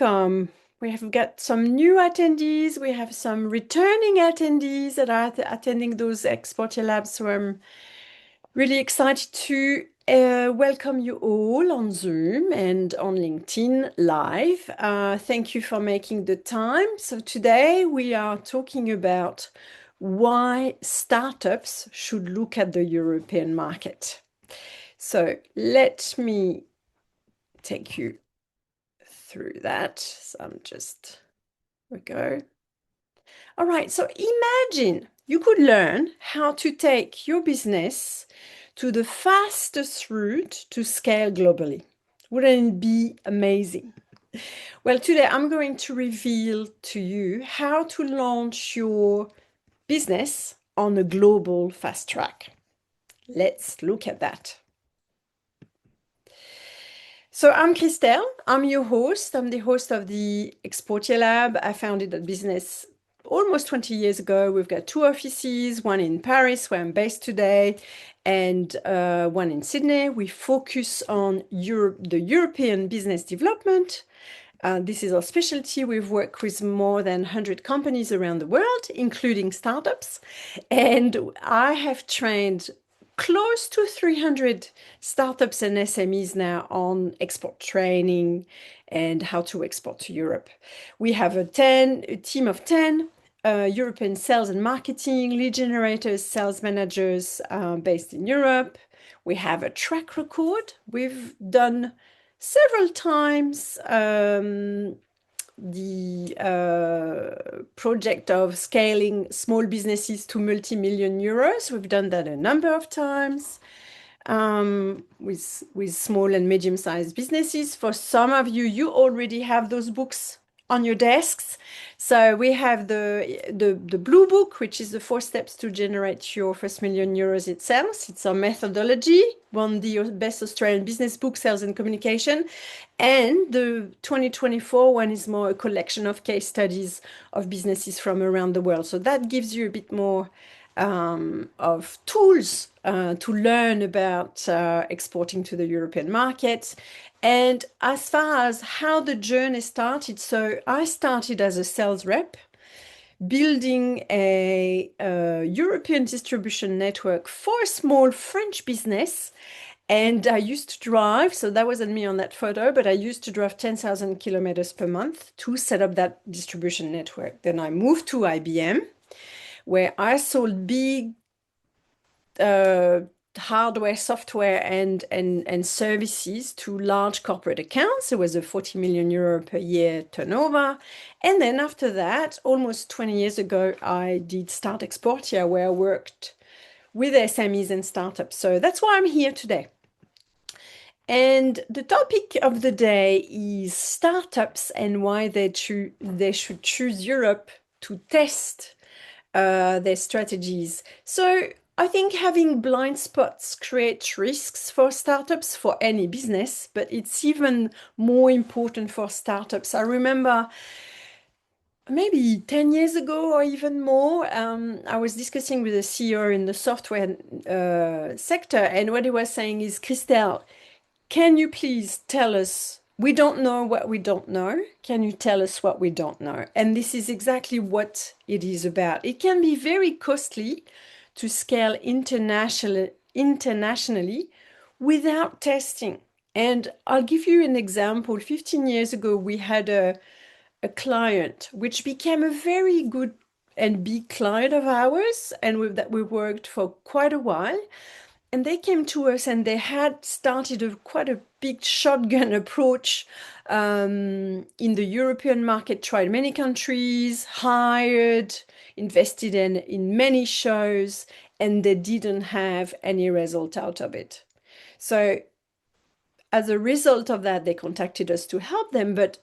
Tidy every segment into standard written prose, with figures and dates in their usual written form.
welcome. We have got some new attendees. We have some returning attendees that are attending those Exportia Labs. So I'm really excited to welcome you all on Zoom and on LinkedIn Live. Thank you for making the time. So today we are talking about why startups should look at the European market. So let me take you through that. So we go. All right, so imagine you could learn how to take your business to the fastest route to scale globally. Wouldn't it be amazing? Well, today I'm going to reveal to you how to launch your business on a global fast track. Let's look at that. So I'm Christelle. I'm your host. I'm the host of the Exportia Lab. I founded that business almost 20 years ago. We've got two offices, one in Paris, where I'm based today, and one in Sydney. We focus on the European business development. This is our specialty. We've worked with more than 100 companies around the world, including startups. And I have trained close to 300 startups and SMEs now on export training and how to export to Europe. We have a team of 10 European sales and marketing, lead generators, sales managers based in Europe. We have a track record. We've done several times the project of scaling small businesses to multi-million euros. We've done that a number of times with small and medium-sized businesses. For some of you, you already have those books on your desks. So we have the blue book, which is the 4 steps to generate your first €1,000,000 in sales. It's our methodology, won the best Australian business book, sales and communication. And the 2024 one is more a collection of case studies of businesses from around the world. So that gives you a bit more of tools to learn about exporting to the European market. And as far as how the journey started, so I started as a sales rep, building a European distribution network for a small French business. And I used to drive, so that wasn't me on that photo, but I used to drive 10,000 kilometers per month to set up that distribution network. Then I moved to IBM, where I sold big hardware, software, and services to large corporate accounts. It was a 40 million euro per year turnover. And then after that, almost 20 years ago, I did start Exportia, where I worked with SMEs and startups. So that's why I'm here today. And the topic of the day is startups and why they should choose Europe to test their strategies. So I think having blind spots creates risks for startups, for any business, but it's even more important for startups. I remember maybe 10 years ago or even more, I was discussing with a CEO in the software sector, and what he was saying is, Christelle, can you please tell us, we don't know what we don't know. Can you tell us what we don't know? And this is exactly what it is about. It can be very costly to scale internationally without testing. And I'll give you an example. 15 years ago, we had a client which became a very good and big client of ours, and with that we worked for quite a while. And they came to us and they had started quite a big shotgun approach in the European market, tried many countries, hired, invested in many shows, and they didn't have any result out of it. So as a result of that, they contacted us to help them. But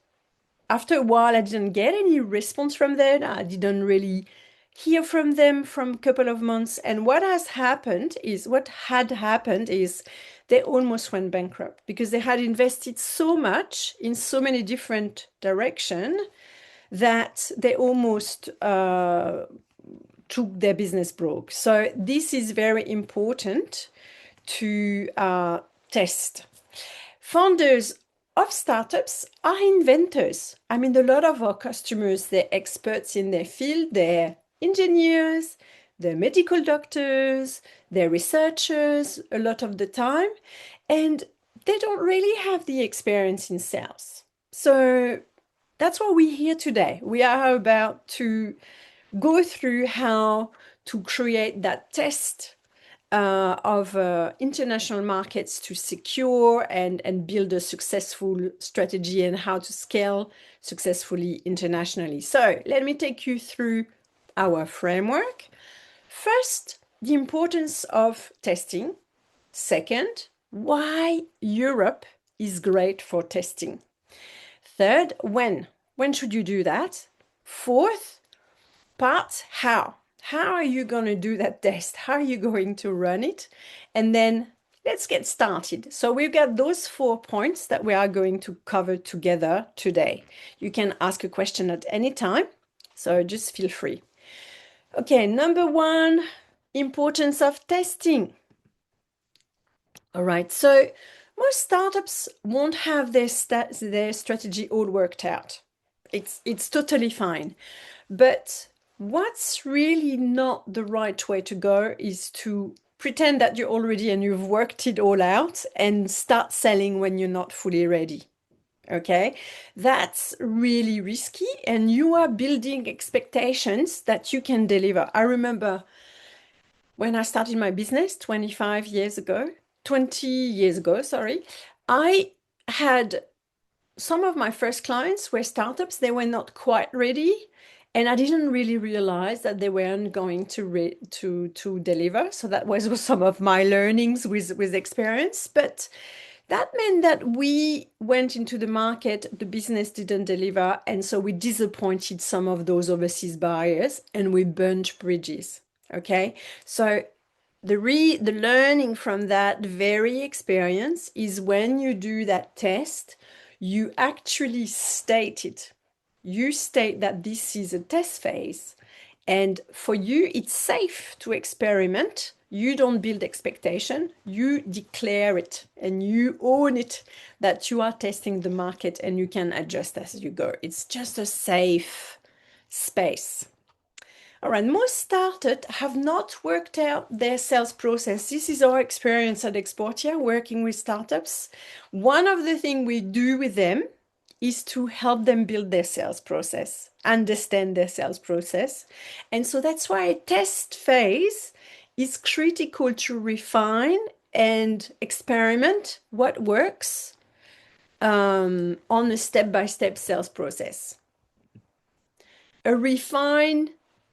after a while, I didn't get any response from them. I didn't really hear from them from a couple of months. And what had happened is they almost went bankrupt because they had invested so much in so many different directions that they almost took their business broke. So this is very important to test. Founders of startups are inventors. I mean, a lot of our customers, they're experts in their field, they're engineers, they're medical doctors, they're researchers a lot of the time, and they don't really have the experience in sales. So that's why we're here today. We are about to go through how to create that test of international markets to secure and build a successful strategy and how to scale successfully internationally. So let me take you through our framework. First, the importance of testing. Second, why Europe is great for testing. Third, when. When should you do that? Fourth, part, how. How are you going to do that test? How are you going to run it? And then let's get started. So we've got those 4 points that we are going to cover together today. You can ask a question at any time, so just feel free. Okay, number 1, importance of testing. All right, so most startups won't have their strategy all worked out. It's totally fine. But what's really not the right way to go is to pretend that you're already and you've worked it all out and start selling when you're not fully ready. Okay, that's really risky, and you are building expectations that you can deliver. I remember when I started my business 25 years ago, 20 years ago, sorry, I had some of my first clients were startups. They were not quite ready, and I didn't really realize that they weren't going to deliver. So that was some of my learnings with experience. But that meant that we went into the market, the business didn't deliver, and so we disappointed some of those overseas buyers and we burnt bridges. Okay, so the learning from that very experience is when you do that test, you actually state it. You state that this is a test phase, and for you, it's safe to experiment. You don't build expectation, you declare it and you own it that you are testing the market and you can adjust as you go. It's just a safe space. All right, most startups have not worked out their sales process. This is our experience at Exportia, working with startups. One of the things we do with them is to help them build their sales process, understand their sales process. And so that's why a test phase is critical to refine and experiment what works on a step-by-step sales process. A refined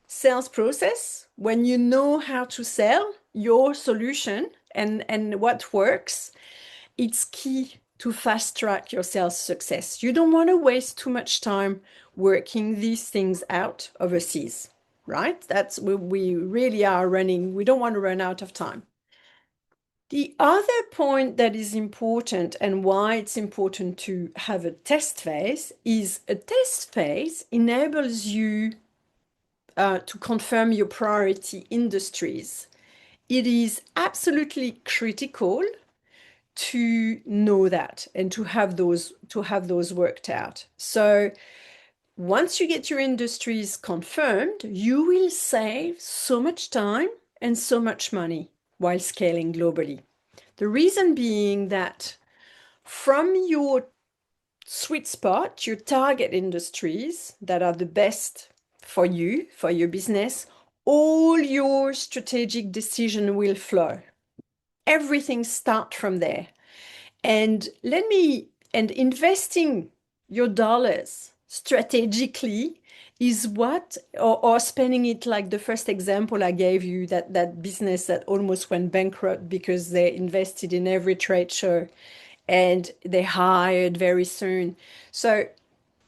sales process, when you know how to sell your solution and what works, it's key to fast track your sales success. You don't want to waste too much time working these things out overseas, right? That's we really are running. We don't want to run out of time. The other point that is important and why it's important to have a test phase is a test phase enables you to confirm your priority industries. It is absolutely critical to know that and to have those worked out. So once you get your industries confirmed, you will save so much time and so much money while scaling globally. The reason being that from your sweet spot, your target industries that are the best for you, for your business, all your strategic decision will flow. Everything starts from there. And investing your dollars strategically is what, or spending it like the first example I gave you, that business that almost went bankrupt because they invested in every trade show and they hired very soon. So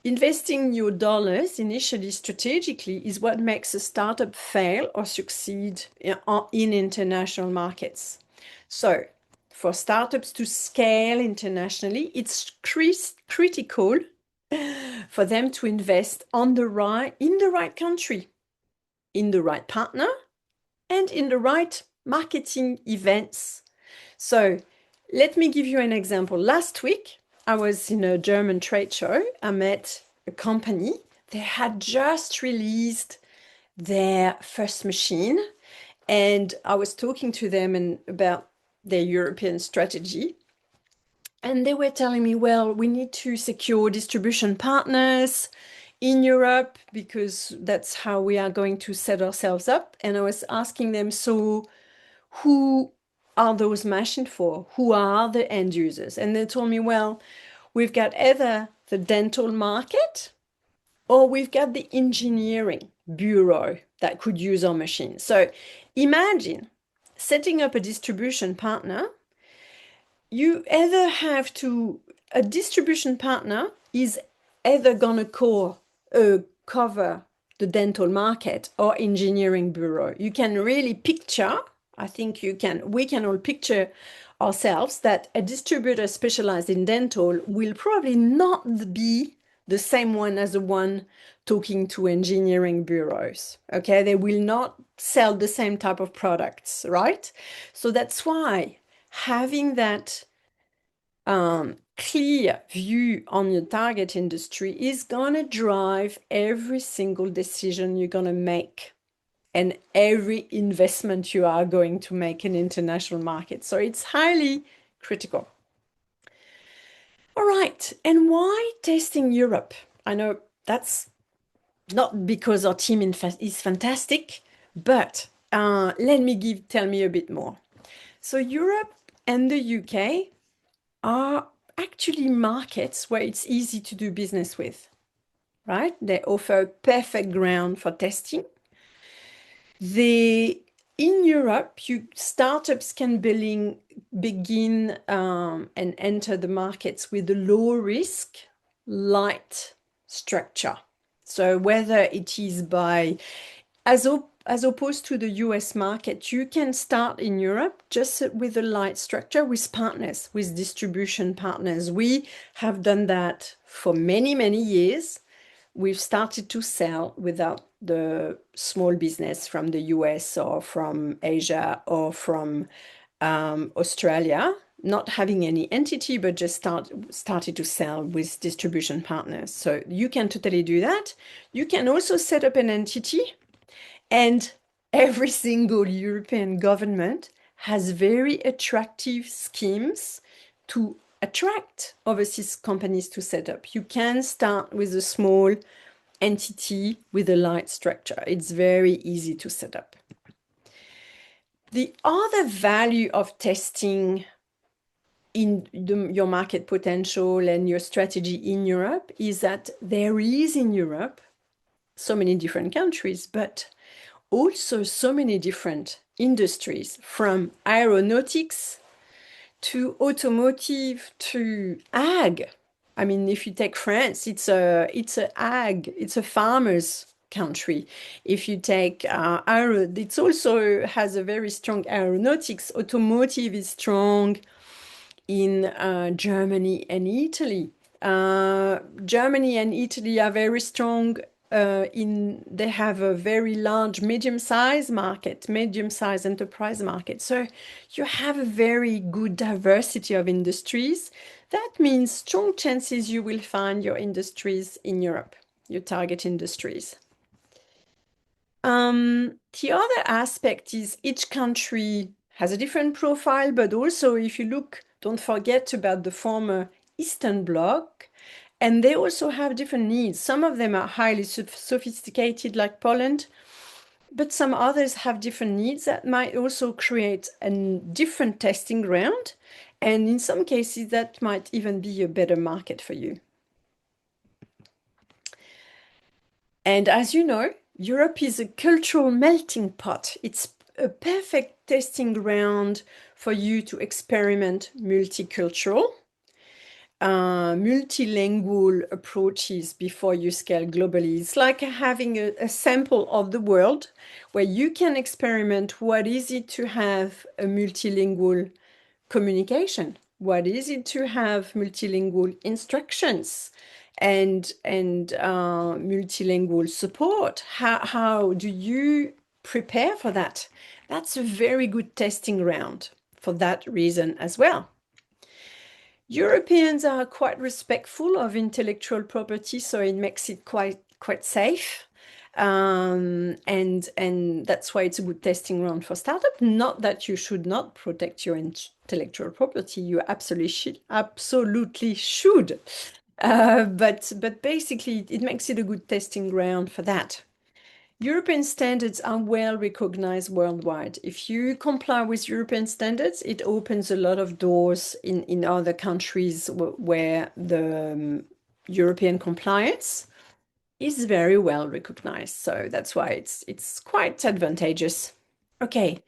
investing your dollars initially strategically is what makes a startup fail or succeed in international markets. So for startups to scale internationally, it's critical for them to invest in the right country, in the right partner, and in the right marketing events. So let me give you an example. Last week, I was in a German trade show. I met a company. They had just released their first machine, and I was talking to them about their European strategy. And they were telling me, well, we need to secure distribution partners in Europe because that's how we are going to set ourselves up. And I was asking them, so who are those machines for? Who are the end users? And they told me, well, we've got either the dental market or we've got the engineering bureau that could use our machine. So imagine setting up a distribution partner. You either have to, a distribution partner is either going to cover the dental market or engineering bureau. You can really picture, I think we can all picture ourselves that a distributor specialized in dental will probably not be the same one as the one talking to engineering bureaus. Okay, they will not sell the same type of products, right? So that's why having that clear view on your target industry is going to drive every single decision you're going to make and every investment you are going to make in international markets. So it's highly critical. All right. And why testing Europe? I know that's not because our team is fantastic, but let me tell me a bit more. So Europe and the UK are actually markets where it's easy to do business with, right? They offer perfect ground for testing. In Europe, startups can begin and enter the markets with a low risk, light structure. So whether it is as opposed to the US market, you can start in Europe just with a light structure with partners, with distribution partners. We have done that for many, many years. We've started to sell without the small business from the US or from Asia or from Australia, not having any entity, but just started to sell with distribution partners. So you can totally do that. You can also set up an entity, and every single European government has very attractive schemes to attract overseas companies to set up. You can start with a small entity with a light structure. It's very easy to set up. The other value of testing your market potential and your strategy in Europe is that there is in Europe so many different countries, but also so many different industries, from aeronautics to automotive to ag. I mean, if you take France, it's a farmer's country. If you take it also has a very strong aeronautics. Automotive is strong in Germany and Italy. Germany and Italy are very strong they have a very large medium-sized market, medium-sized enterprise market. So you have a very good diversity of industries. That means strong chances you will find your industries in Europe, your target industries. The other aspect is each country has a different profile, but also if you look, don't forget about the former Eastern Bloc, and they also have different needs. Some of them are highly sophisticated, like Poland, but some others have different needs that might also create a different testing ground. And in some cases, that might even be a better market for you. And as you know, Europe is a cultural melting pot. It's a perfect testing ground for you to experiment multicultural, multilingual approaches before you scale globally. It's like having a sample of the world where you can experiment what is it to have a multilingual communication, what is it to have multilingual instructions and multilingual support. How do you prepare for that? That's a very good testing ground for that reason as well. Europeans are quite respectful of intellectual property, so it makes it quite safe. And that's why it's a good testing ground for startup. Not that you should not protect your intellectual property. You absolutely should. But basically, it makes it a good testing ground for that. European standards are well recognized worldwide. If you comply with European standards, it opens a lot of doors in other countries where the European compliance is very well recognized. So that's why it's quite advantageous. Okay,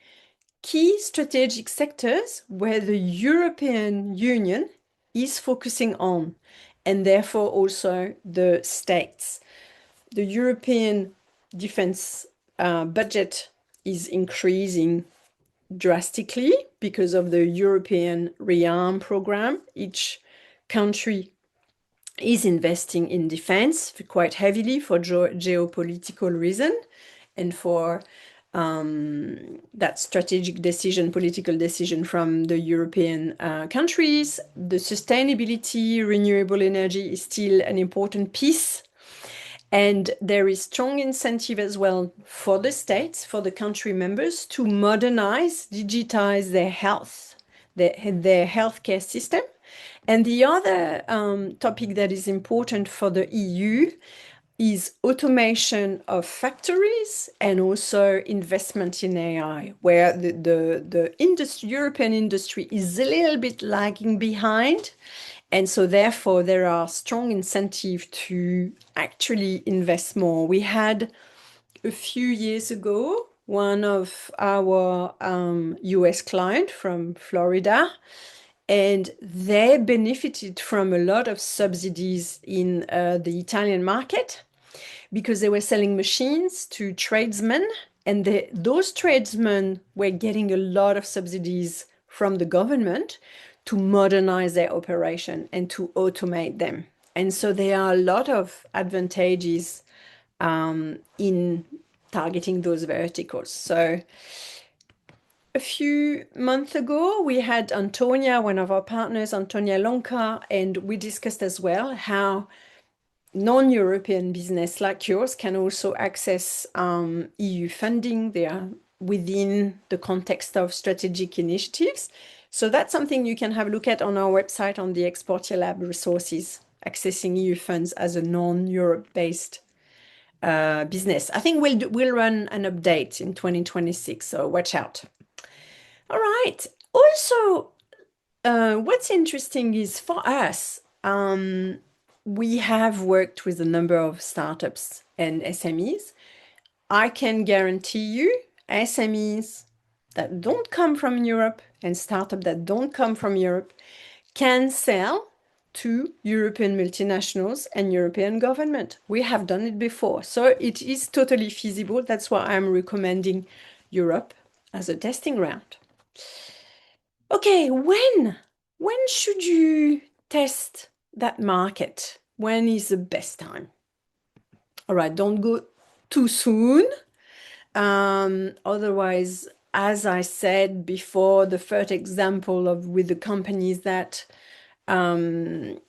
key strategic sectors where the European Union is focusing on, and therefore also the states. The European defense budget is increasing drastically because of the European rearm program. Each country is investing in defense quite heavily for geopolitical reason and for that strategic decision, political decision from the European countries. The sustainability, renewable energy is still an important piece. And there is strong incentive as well for the states, for the country members to modernize, digitize their healthcare system. And the other topic that is important for the EU is automation of factories and also investment in AI, where the industry, European industry is a little bit lagging behind. And so therefore, there are strong incentive to actually invest more. We had a few years ago, one of our US client from Florida, and they benefited from a lot of subsidies in the Italian market because they were selling machines to tradesmen, and those tradesmen were getting a lot of subsidies from the government to modernize their operation and to automate them. And so there are a lot of advantages in targeting those verticals. So a few months ago, we had Antonia, one of our partners, Antonia Lonka, and we discussed as well how non-European business like yours can also access EU funding. They are within the context of strategic initiatives. So that's something you can have a look at on our website on the Exportia Lab resources, accessing EU funds as a non-Europe based business. I think we'll run an update in 2026, so watch out. All right. Also, what's interesting is for us, we have worked with a number of startups and SMEs. I can guarantee you, SMEs that don't come from Europe and startups that don't come from Europe can sell to European multinationals and European government. We have done it before, so it is totally feasible. That's why I'm recommending Europe as a testing ground. Okay, when should you test that market? When is the best time? All right, don't go too soon. Otherwise, as I said before, the first example of with the companies that one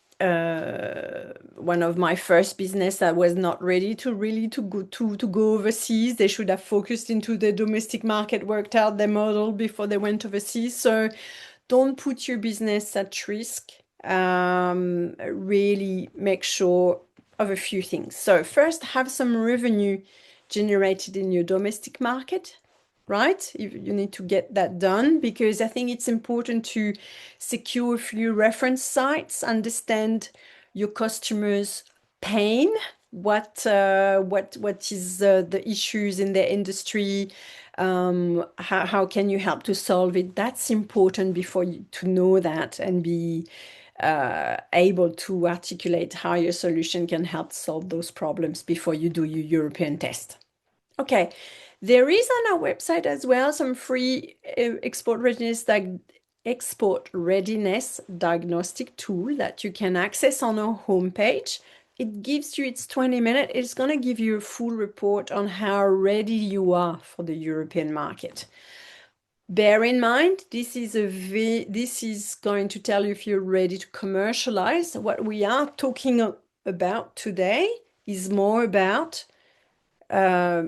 of my first business that was not ready to really to go overseas. They should have focused into the domestic market, worked out their model before they went overseas. So don't put your business at risk. Really make sure of a few things. So first, have some revenue generated in your domestic market, right? You need to get that done because I think it's important to secure a few reference sites, understand your customers' pain, what is the issues in their industry, how can you help to solve it? That's important before you to know that and be able to articulate how your solution can help solve those problems before you do your European test. Okay, there is on our website as well some free export readiness diagnostic tool that you can access on our homepage. It gives you, it's 20 minutes. It's going to give you a full report on how ready you are for the European market. Bear in mind, this is going to tell you if you're ready to commercialize. What we are talking about today is more about uh,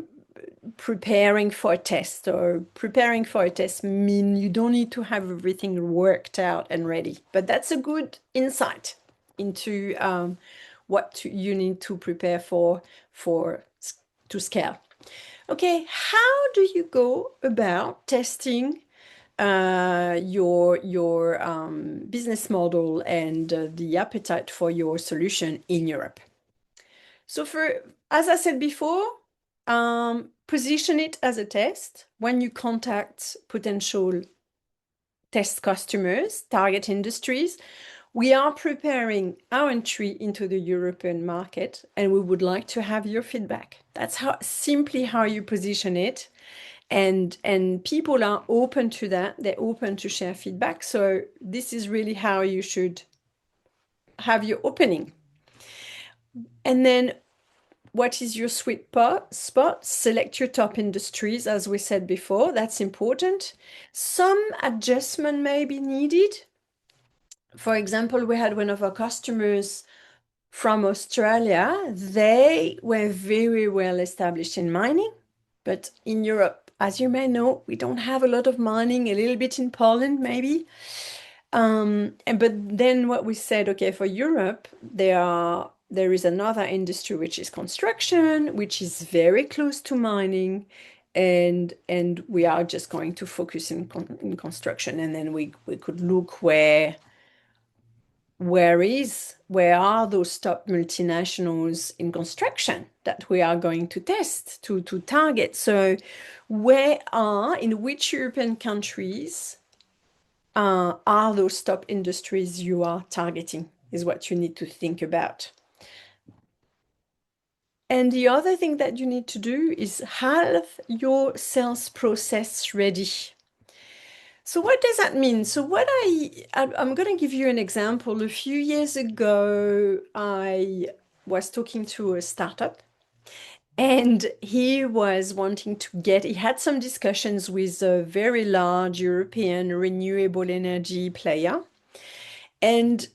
preparing for a test. Or preparing for a test mean you don't need to have everything worked out and ready. But that's a good insight into you need to prepare for to scale. Okay, how do you go about testing your business model and the appetite for your solution in Europe? So as I said before, position it as a test when you contact potential test customers, target industries. We are preparing our entry into the European market, and we would like to have your feedback. That's simply how you position it. And people are open to that. They're open to share feedback. So this is really how you should have your opening. And then what is your sweet spot? Select your top industries, as we said before. That's important. Some adjustment may be needed. For example, we had one of our customers from Australia. They were very well established in mining, but in Europe, as you may know, we don't have a lot of mining, a little bit in Poland, maybe. But then what we said, okay, for Europe, there is another industry which is construction, which is very close to mining, and we are just going to focus in construction, and then we could look where are those top multinationals in construction that we are going to test to target. So in which European countries are those top industries you are targeting is what you need to think about. And the other thing that you need to do is have your sales process ready. So what does that mean? So I'm going to give you an example. A few years ago, I was talking to a startup, and he was wanting he had some discussions with a very large European renewable energy player, and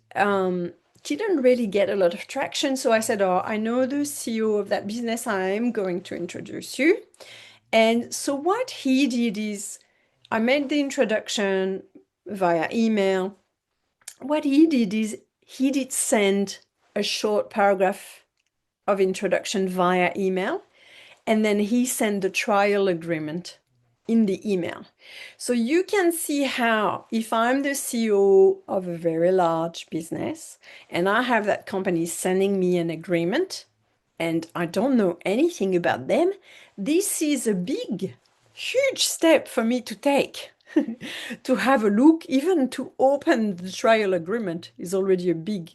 didn't really get a lot of traction. So I said, oh, I know the CEO of that business. I'm going to introduce you. And so what he did is I made the introduction via email. What he did is he did send a short paragraph of introduction via email, and then he sent the trial agreement in the email. So you can see how, if I'm the CEO of a very large business and I have that company sending me an agreement and I don't know anything about them, this is a big, huge step for me to take. To have a look, even to open the trial agreement is already a big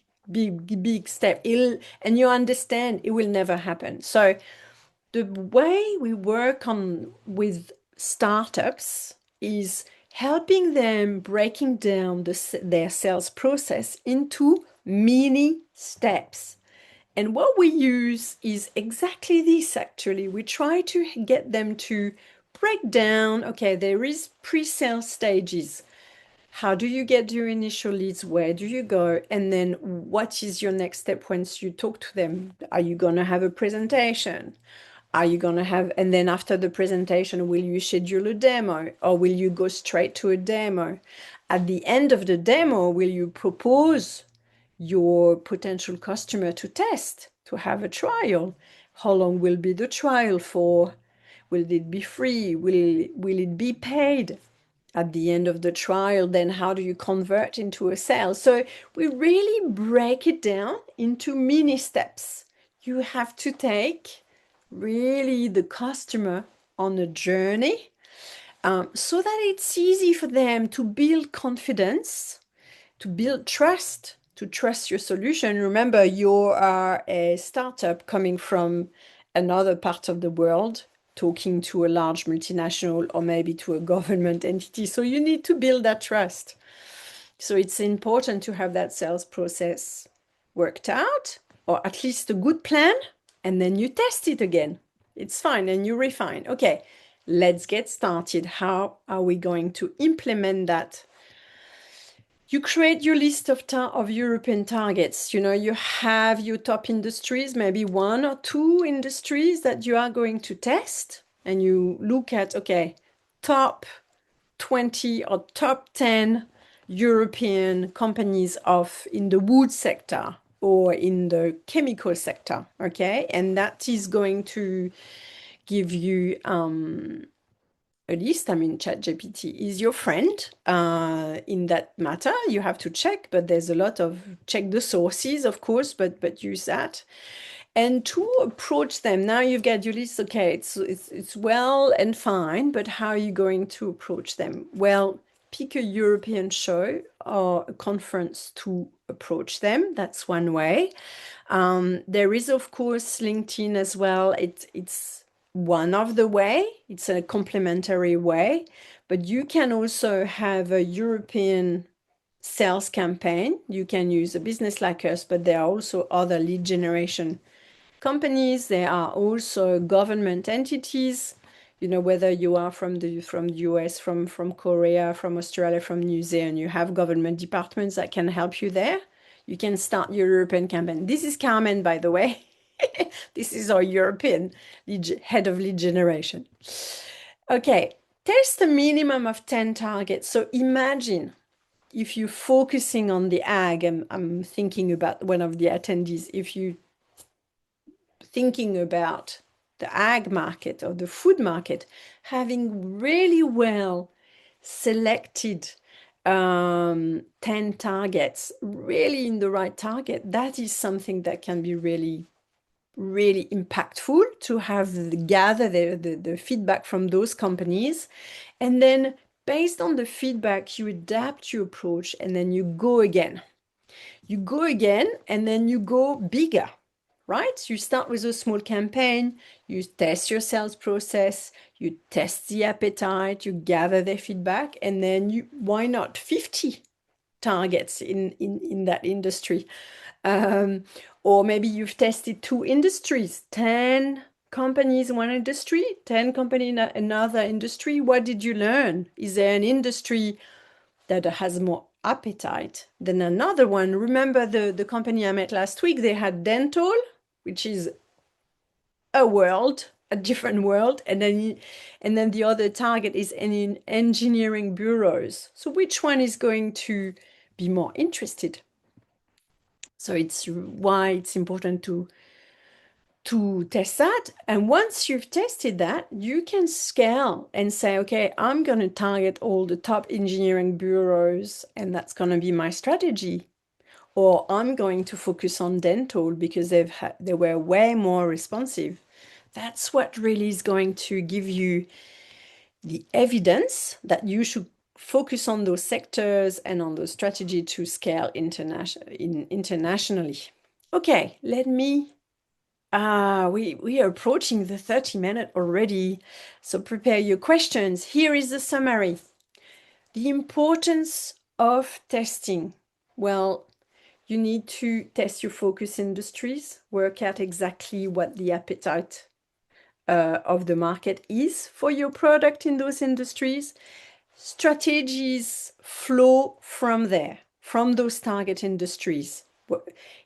step. And you understand it will never happen. So the way we work on with startups is helping them breaking down their sales process into mini steps. And what we use is exactly this, actually. We try to get them to break down, okay, there is pre-sale stages. How do you get your initial leads? Where do you go? And then what is your next step once you talk to them? Are you going to have a presentation? Are you going to have, and then after the presentation, will you schedule a demo or will you go straight to a demo? At the end of the demo, will you propose your potential customer to test, to have a trial? How long will be the trial for? Will it be free? Will it be paid? At the end of the trial, then how do you convert into a sale? So we really break it down into mini steps. You have to take really the customer on a journey so that it's easy for them to build confidence, to build trust, to trust your solution. Remember, you are a startup coming from another part of the world, talking to a large multinational or maybe to a government entity. So you need to build that trust. So it's important to have that sales process worked out, or at least a good plan, and then you test it again. It's fine, and you refine. Okay, let's get started. How are we going to implement that? You create your list of European targets. You have your top industries, maybe one or two industries that you are going to test, and you look at, okay, top 20 or top 10 European companies in the wood sector or in the chemical sector, okay? And that is going to give you a list. I mean, ChatGPT is your friend in that matter. You have to check, but there's a lot of check the sources, of course, but use that. And to approach them, now you've got your list. Okay, it's well and fine, but how are you going to approach them? Well, pick a European show or a conference to approach them. That's one way. There is, of course, LinkedIn as well. It's one of the way. It's a complementary way, but you can also have a European sales campaign. You can use a business like us, but there are also other lead generation companies. There are also government entities. Whether you are from the US, from Korea, from Australia, from New Zealand, you have government departments that can help you there. You can start your European campaign. This is Carmen, by the way. This is our European head of lead generation. Okay, test a minimum of 10 targets. So imagine if you're focusing on the ag, I'm thinking about one of the attendees, if you thinking about the ag market or the food market, having really well selected 10 targets, really in the right target, that is something that can be really, really impactful to gather the feedback from those companies. And then based on the feedback, you adapt your approach and then you go again. You go again and then you go bigger, right? You start with a small campaign, you test your sales process, you test the appetite, you gather their feedback, and then why not 50 targets in that industry? Or maybe you've tested two industries, 10 companies in one industry, 10 companies in another industry. What did you learn? Is there an industry that has more appetite than another one? Remember the company I met last week, they had dental, which is a different world, and then the other target is in engineering bureaus. So which one is going to be more interested? So it's why it's important to test that. And once you've tested that, you can scale and say, okay, I'm going to target all the top engineering bureaus, and that's going to be my strategy. Or I'm going to focus on dental because they were way more responsive. That's what really is going to give you the evidence that you should focus on those sectors and on those strategy to scale internationally. Okay, we are approaching the 30-minute already, so prepare your questions. Here is the summary. The importance of testing. Well, you need to test your focus industries, work out exactly what the appetite of the market is for your product in those industries. Strategies flow from there, from those target industries.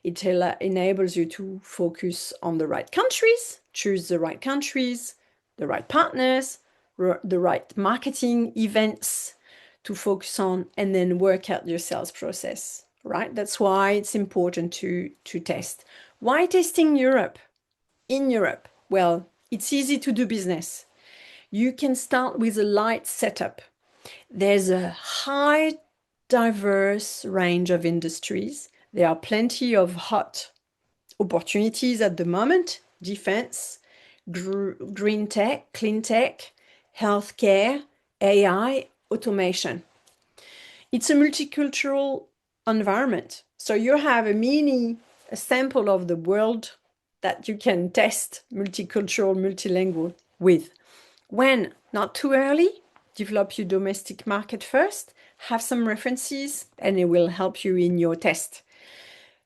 It enables you to focus on the right countries, choose the right countries, the right partners, the right marketing events to focus on, and then work out your sales process, right? That's why it's important to test. Why testing Europe? In Europe, well, it's easy to do business. You can start with a light setup. There's a high diverse range of industries. There are plenty of hot opportunities at the moment: defense, green tech, clean tech, healthcare, AI, automation. It's a multicultural environment. So you have a sample of the world that you can test multicultural, multilingual with. When? Not too early. Develop your domestic market first. Have some references, and it will help you in your test.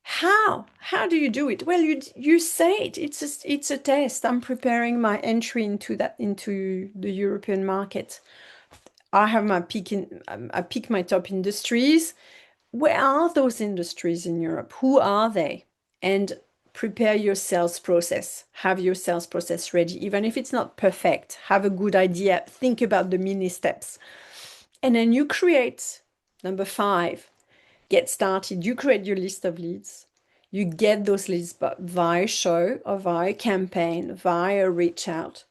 How how do you do it? Well, you say it. It's a test. I'm preparing my entry into the European market. I have I pick my top industries. Where are those industries in Europe? Who are they? And prepare your sales process. Have your sales process ready, even if it's not perfect. Have a good idea. Think about the mini steps, and then you create number five. Get started. You create your list of leads. You get those leads via show or via campaign, via reach out.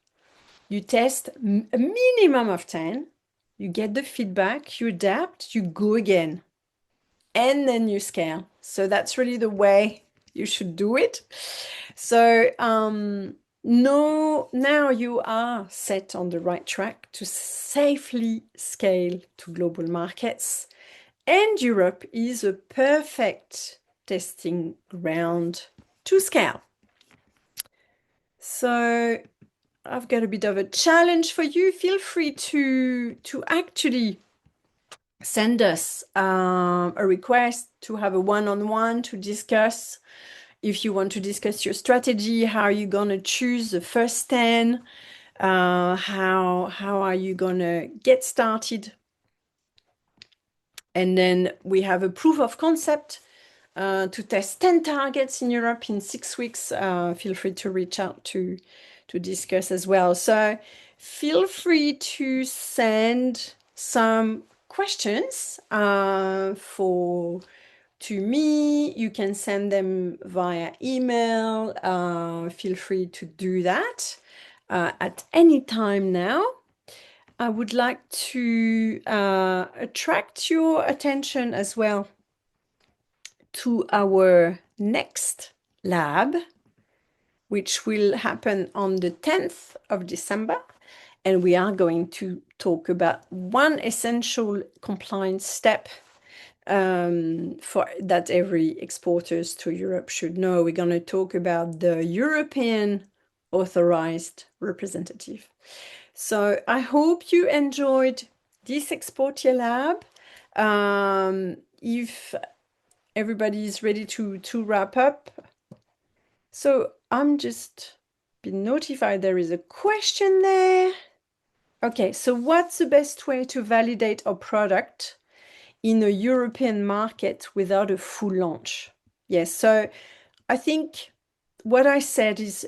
You test a minimum of 10. You get the feedback, you adapt, you go again, and then you scale. So that's really the way you should do it. So, no, now you are set on the right track to safely scale to global markets. And Europe is a perfect testing ground to scale. So I've got a bit of a challenge for you. Feel free to actually send us a request to have a one-on-one to discuss. If you want to discuss your strategy, how are you going to choose the first 10? How are you going to get started? And then we have a proof of concept to test 10 targets in Europe in 6 weeks. Feel free to reach out to discuss as well. So feel free to send some questions to me. You can send them via email. Feel free to do that at any time now. I would like to attract your attention as well to our next lab, which will happen on the 10th of December. And we are going to talk about one essential compliance step for that every exporters to Europe should know. We're going to talk about the European authorized representative. So I hope you enjoyed this Exportia Lab. If everybody is ready to wrap up. So I'm just been notified there is a question there. Okay, so what's the best way to validate our product in a European market without a full launch? Yes, so I think what I said is,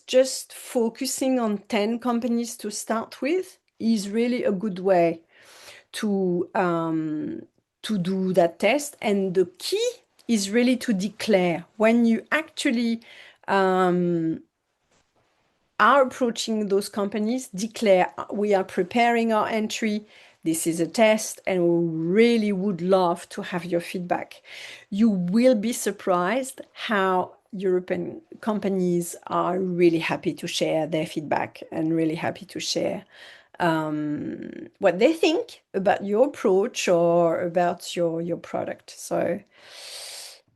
just focusing on 10 companies to start with is really a good way to do that test. And the key is really to declare when you actually are approaching those companies, declare we are preparing our entry. This is a test, and we really would love to have your feedback. You will be surprised how European companies are really happy to share their feedback and really happy to share what they think about your approach or about your product. So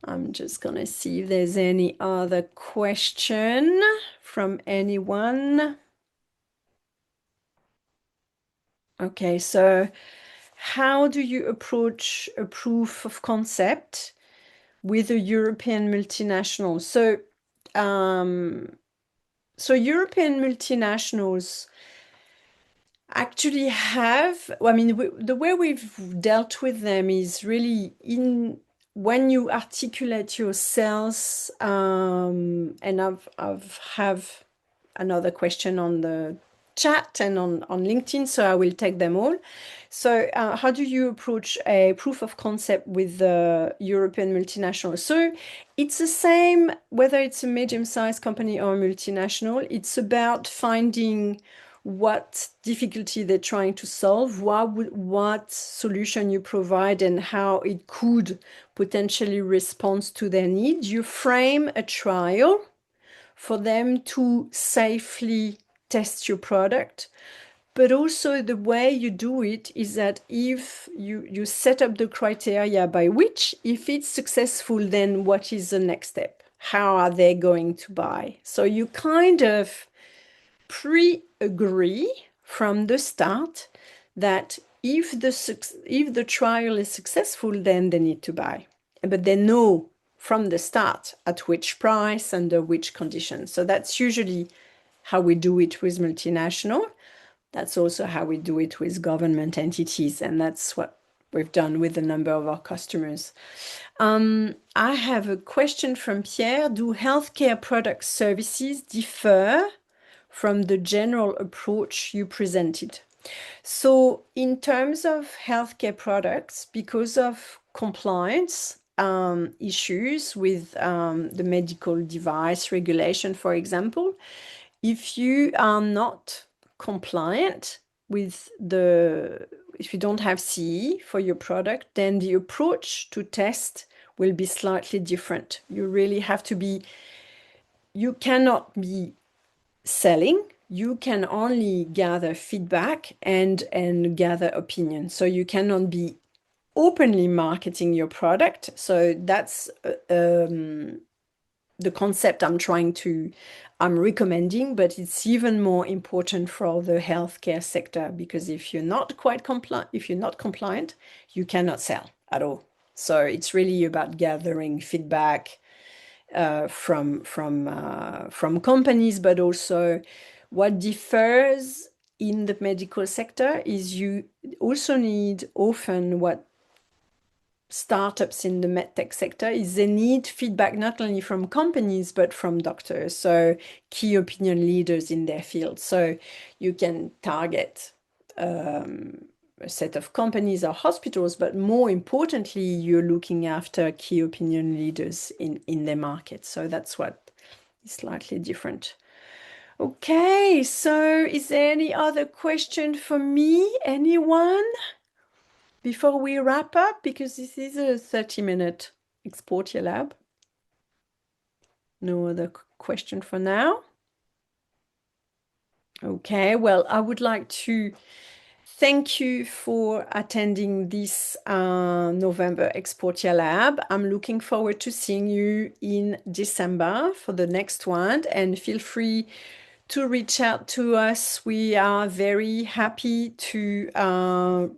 I'm just gonna see if there's any other question from anyone. Okay, so how do you approach a proof of concept with a European multinational? So European multinationals actually have, I mean, the way we've dealt with them is really in when you articulate your sales, and I've have another question on the chat and on LinkedIn, so I will take them all. So, how do you approach a proof of concept with the European multinational? So, it's the same whether it's a medium-sized company or a multinational. It's about finding what difficulty they're trying to solve, what solution you provide, and how it could potentially respond to their needs. You frame a trial for them to safely test your product. But also the way you do it is that if you set up the criteria by which, if it's successful, then what is the next step? How are they going to buy? So you kind of pre-agree from the start that if the trial is successful, then they need to buy. But they know from the start at which price, under which conditions. So that's usually how we do it with multinational. That's also how we do it with government entities, and that's what we've done with a number of our customers. I have a question from Pierre. Do healthcare product services differ from the general approach you presented? So, in terms of healthcare products, because of compliance issues with the medical device regulation, for example, if you are not compliant with if you don't have CE for your product, then the approach to test will be slightly different. You really have to be, you cannot be selling, you can only gather feedback and gather opinion. So you cannot be openly marketing your product. So that's the concept I'm recommending, but it's even more important for the healthcare sector because if you're not compliant, you cannot sell at all. So it's really about gathering feedback from companies, but also what differs in the medical sector is you also need often what startups in the medtech sector is they need feedback not only from companies but from doctors, so key opinion leaders in their field. So you can target a set of companies or hospitals, but more importantly, you're looking after key opinion leaders in their market. So that's what is slightly different. Okay, so is there any other question for me? Anyone? Before we wrap up, because this is a 30-minute Exportia Lab. No other question for now. Okay, well, I would like to thank you for attending this November Exportia Lab. I'm looking forward to seeing you in December for the next one, and feel free to reach out to us. We are very happy to